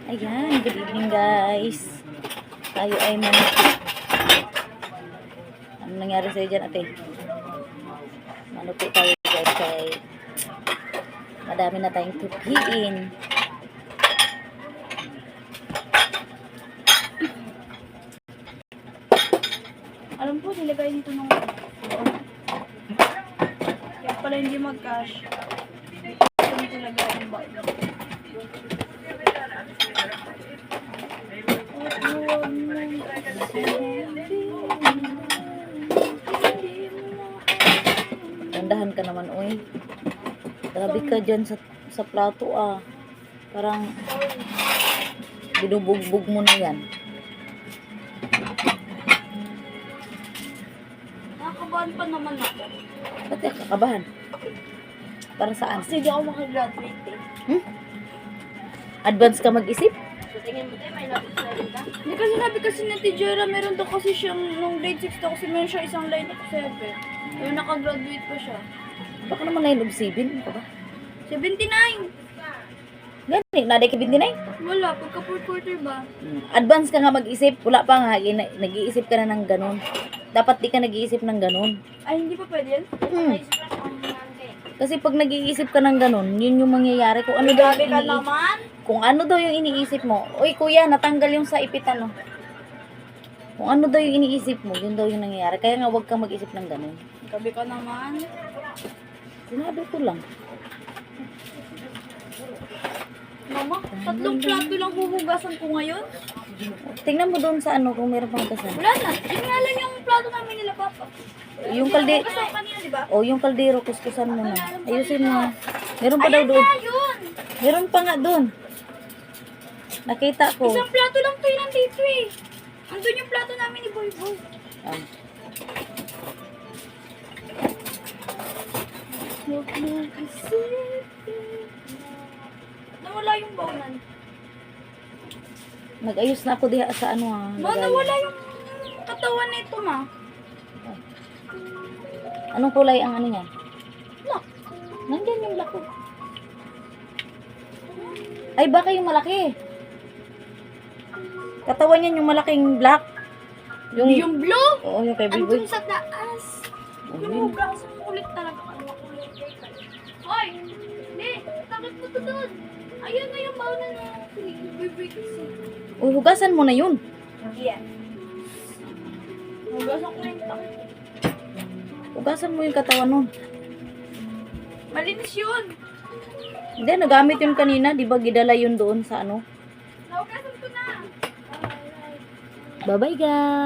Ayan, good evening guys. Tayo ay manupi. Ano nangyari sa'yo dyan, ate? Manupi tayo guys kay madami na tayong tupiin. Alam po, nilagay dito nung kaya pala hindi mag-cash. Ito nito lagay yung bag. Tandahan ka naman, uy. Grabe ka dyan sa plato, ah. Parang binubugbog mo na yan. Nakakabahan pa naman ako. Ba't ka kakabahan? Para saan? Kasi hindi ako makagraduate eh. Advance ka mag-isip? So tingin mo tayo, may lapis na rin ka? Hindi kasi sabi kasi ni Tijera, meron daw kasi siyang, nung grade 6 daw kasi meron siya isang line of 7. Pero nakagraduate pa siya. Baka naman line of 7. Ano ka ba? 79! Gani, naday ka 29? Wala, pagka 4 quarter ba? Advance ka nga mag-isip. Wala pa nga. Nag-iisip ka na ng ganun. Dapat di ka nag-iisip ng ganun. Ay, hindi pa pwede yan? Kasi pag nag-iisip ka ng ganun, yun yung mangyayari. Kung ano daw Grabe yung ka naman! kung ano daw yung iniisip mo. Uy, kuya, natanggal yung sa ipitan, no? Kung ano daw yung iniisip mo, yun daw yung nangyayari. Kaya nga, huwag kang mag-isip ng ganun. Grabe ka naman. Sinabi ko lang. Mama, 3 plato lang huhugasan ko ngayon. Tingnan mo doon sa ano, kung meron pang kasan. Wala na. Yun nga lang yung plato namin nila, Papa. Yung kalde... Gusto ko kanina, di ba? O, yung kaldero, kuskusan mo na. Ayusin mo. Meron pa daw Ayan doon. na, yun! Meron pa nga doon. Nakita ko. Isang plato lang to yun nandito eh. Andun yung plato namin ni Boy Boy. Ah. Huwag mo isipin. Nawala yung bawnan. Nag-ayos na ako diha sa ano, ah. Ma, nawala yung katawan nito, ma. Anong kulay ang ano niya? Look. Nandyan yung lako. Ay, baka yung malaki. Katawan niyan yung malaking black. Yung blue? Oo, yung kay Biboy. Andun sa taas. Oh, Yung yun. mga braso mo ulit talaga. Hoy! Hindi! Takot mo to doon! Ayun na yung bawnan na Biboy kasi. Uy, hugasan mo na yun. Yeah. Hugasan ko yung tak. Hugasan mo yung katawan nun. Malinis yun! Hindi, nagamit yun kanina. Di ba gidala yun doon sa ano? Nahugasan ko na! Bye-bye, guys.